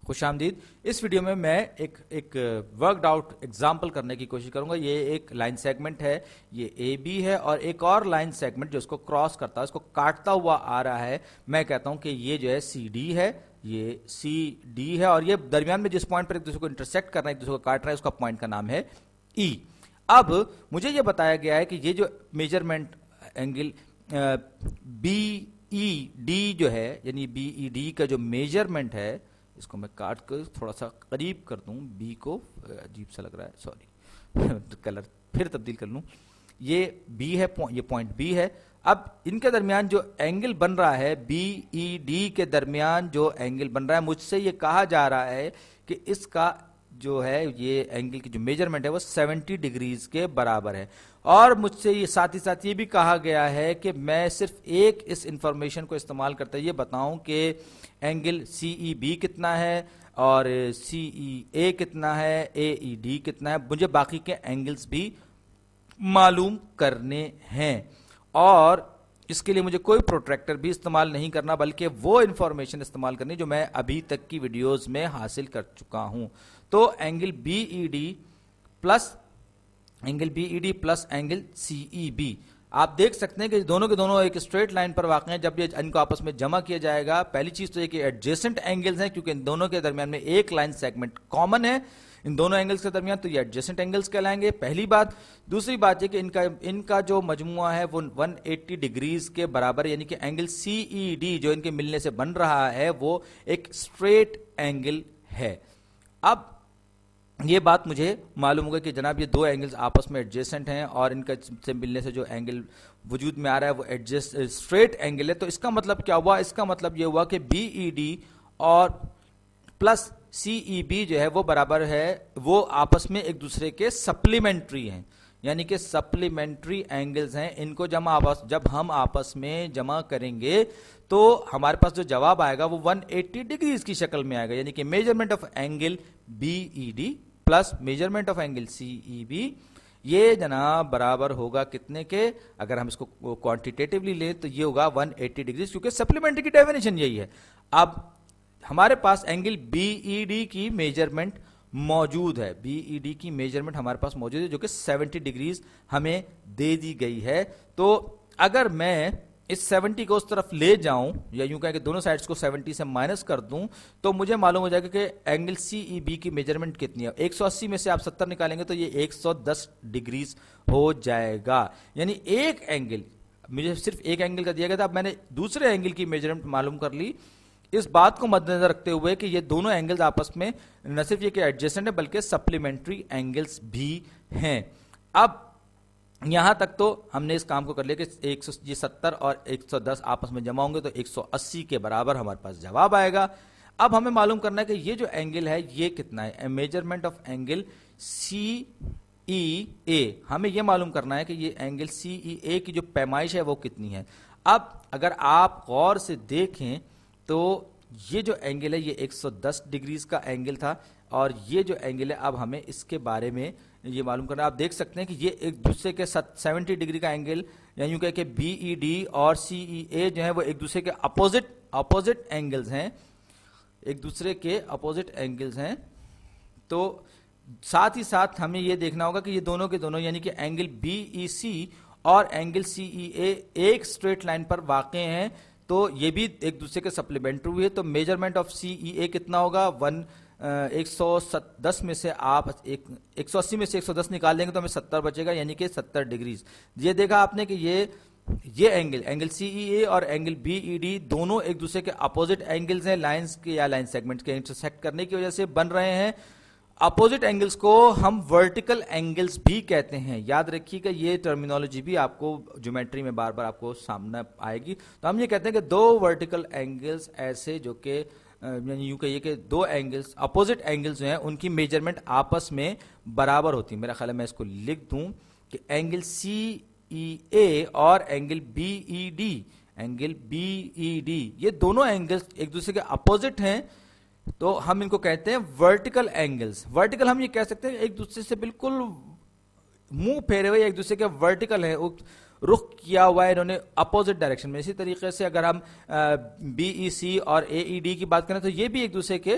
خوش آمدید. اس ویڈیو میں میں ایک ورکڈ آؤٹ ایگزامپل کرنے کی کوشش کروں گا. یہ ایک لائن سیگمنٹ ہے, یہ اے بی ہے, اور ایک اور لائن سیگمنٹ جو اس کو کراس کرتا ہے, اس کو کاٹتا ہوا آ رہا ہے. میں کہتا ہوں کہ یہ جو ہے سی ڈی ہے, یہ سی ڈی ہے, اور یہ درمیان میں جس پوائنٹ پر ایک دوسرے کو انٹرسیکٹ کر رہا ہے, ایک دوسرے کو کاٹ رہا ہے, اس کا پوائنٹ کا نام ہے ای. اب مجھے یہ بتایا گیا ہے کہ یہ جو measurement angle B E D جو ہے, یعنی بی ای ڈی کا جو میجرمنٹ ہے, اس کو میں کاٹ کر تھوڑا سا قریب کر دوں, بی کو عجیب سا لگ رہا ہے, سوری کلر پھر تبدیل کر لوں. یہ بی ہے, یہ پوائنٹ بی ہے. اب ان کے درمیان جو اینگل بن رہا ہے, بی ای ڈی کے درمیان جو اینگل بن رہا ہے, مجھ سے یہ کہا جا رہا ہے کہ اس کا جو ہے یہ اینگل کی جو میجرمنٹ ہے وہ 70 ڈگریز کے برابر ہے. اور مجھ سے یہ ساتھ ہی ساتھ یہ بھی کہا گیا ہے کہ میں صرف ایک اس انفارمیشن کو استعمال کرتا یہ بتاؤں کہ اینگل سی ای بی کتنا ہے اور سی ای اے کتنا ہے, اے ای ڈی کتنا ہے. مجھے باقی کے اینگلز بھی معلوم کرنے ہیں, اور اس کے لیے مجھے کوئی پروٹریکٹر بھی استعمال نہیں کرنا, بلکہ وہ انفارمیشن استعمال کرنی جو میں ابھی تک کی ویڈیوز میں حاصل کر چکا ہوں. تو angle B E D plus angle C E B, آپ دیکھ سکتے ہیں کہ دونوں کے دونوں ایک اسٹریٹ لائن پر واقع ہیں. جب یہ ان کو آپس میں جمع کیا جائے گا, پہلی چیز تو یہ کہ ایڈجیسنٹ اینگلز ہیں, کیونکہ ان دونوں کے درمیان میں ایک لائن سیگمنٹ کامن ہے ان دونوں اینگلز کے درمیان, تو یہ ایڈجیسنٹ اینگلز کہلائیں گے, پہلی بات. دوسری بات یہ کہ ان کا جو مجموعہ ہے وہ 180 ڈگریز کے برابر ہے, یعنی کہ اینگل سی ای ڈی جو ان کے ملنے سے بن رہا ہے وہ ایک اسٹریٹ اینگل ہے. اب یہ بات مجھے معلوم ہوگا کہ جناب یہ دو اینگلز آپس میں ایڈجیسنٹ ہیں, اور ان کا سے ملنے سے جو اینگل وجود میں آ رہا ہے وہ اسٹریٹ اینگل ہے. تو اس کا مطلب کیا ہوا؟ اس کا مطلب یہ ہوا کہ بی ای ڈی اور پلس سی ای بی جو ہے وہ برابر ہے, وہ آپس میں ایک دوسرے کے سپلیمنٹری ہیں, یعنی کہ سپلیمنٹری اینگلز ہیں. ان کو جب ہم آپس میں جمع کریں گے تو ہمارے پاس جو جواب آئے گا وہ 180 ڈگریز کی شکل میں آئے گا, یعنی کہ measurement of angle B E D plus measurement of angle C E B, یہ جناب برابر ہوگا کتنے کے؟ اگر ہم اس کو کوانٹیٹیٹیولی لیں تو یہ ہوگا 180 ڈگریز, کیونکہ سپلیمنٹری کی ڈیفینیشن یہی ہے. اب ہمارے پاس اینگل بی ای ڈی کی میجرمنٹ موجود ہے, بی ای ڈی کی میجرمنٹ ہمارے پاس موجود ہے جو کہ 70 ڈگریز ہمیں دے دی گئی ہے. تو اگر میں اس 70 کو اس طرف لے جاؤں, یا یوں کہیں کہ دونوں سائڈز کو 70 سے مائنس کر دوں, تو مجھے معلوم ہو جائے گا کہ اینگل سی ای بی کی میجرمنٹ کتنی ہے. 180 میں سے آپ 70 نکالیں گے تو یہ 110 ڈگریز ہو جائے گا. یعنی ایک اینگل, مجھے صرف ایک اینگل کا دیا گیا تھا, اب میں نے دوسرے اینگل کی میجرمنٹ معلوم کر لی, اس بات کو مد نظر رکھتے ہوئے کہ یہ دونوں اینگلز آپس میں نہ صرف یہ کہ ایڈجسٹنٹ ہے بلکہ سپلیمنٹری اینگلز بھی ہیں. اب یہاں تک تو ہم نے اس کام کو کر لیا کہ یہ 70 اور 110 آپس میں جمع ہوں گے تو 180 کے برابر ہمارے پاس جواب آئے گا. اب ہمیں معلوم کرنا ہے کہ یہ جو اینگل ہے یہ کتنا ہے. میجرمنٹ آف اینگل سی ای اے, ہمیں یہ معلوم کرنا ہے کہ یہ اینگل سی ای اے کی جو پیمائش ہے وہ کتنی ہے. اب اگر آپ غور سے دیکھیں تو یہ جو اینگل ہے یہ 110 ڈگریز کا اینگل تھا, اور یہ جو اینگل ہے اب ہمیں اس کے بارے میں یہ معلوم کرنا ہے. آپ دیکھ سکتے ہیں کہ یہ ایک دوسرے کے 70 ڈگری کا اینگل, یا یوں کہ بی ای ڈی اور سی ای اے جو ہیں وہ ایک دوسرے کے اپوزٹ اینگلز ہیں, ایک دوسرے کے اپوزٹ اینگلز ہیں. تو ساتھ ہی ساتھ ہمیں یہ دیکھنا ہوگا کہ یہ دونوں کے دونوں, یعنی کہ اینگل بی ای سی اور اینگل سی ای اے ایک اسٹریٹ لائن پر واقع ہیں, تو یہ بھی ایک دوسرے کے سپلیمنٹری ہوئے. تو میجرمنٹ آف سی ای اے کتنا ہوگا؟ 110 میں سے آپ 180 میں سے 110 نکال دیں گے تو ہمیں 70 بچے گا, یعنی کہ 70 ڈگریز. یہ دیکھا آپ نے کہ یہ اینگل سی ای اے اور اینگل بی ای ڈی دونوں ایک دوسرے کے اپوزٹ اینگلز ہیں, لائنز کے یا لائن سیگمنٹس کے انٹرسیکٹ کرنے کی وجہ سے بن رہے ہیں. اپوزٹ اینگلز کو ہم ورٹیکل اینگلز بھی کہتے ہیں. یاد رکھیے کہ یہ ٹرمینالوجی بھی آپ کو جیومیٹری میں بار بار آپ کو سامنے آئے گی. تو ہم یہ کہتے ہیں کہ دو ورٹیکل اینگلز ایسے جو کہ یعنی یوں کہیے کہ دو اینگلز اپوزٹ اینگلز جو ہیں ان کی میجرمنٹ آپس میں برابر ہوتی ہے. میرا خیال ہے میں اس کو لکھ دوں کہ اینگل سی ای اے اور اینگل بی ای ڈی, یہ دونوں اینگلز ایک دوسرے کے اپوزٹ ہیں, تو ہم ان کو کہتے ہیں ورٹیکل اینگلز. ورٹیکل ہم یہ کہہ سکتے ہیں ایک دوسرے سے بالکل منہ پھیرے ہوئے ایک دوسرے کے ورٹیکل ہیں, رخ کیا ہوا ہے انہوں نے اپوزٹ ڈائریکشن میں. اسی طریقے سے اگر ہم بی ای سی اور اے ای ڈی کی بات کریں تو یہ بھی ایک دوسرے کے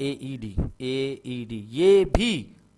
AED,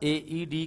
AED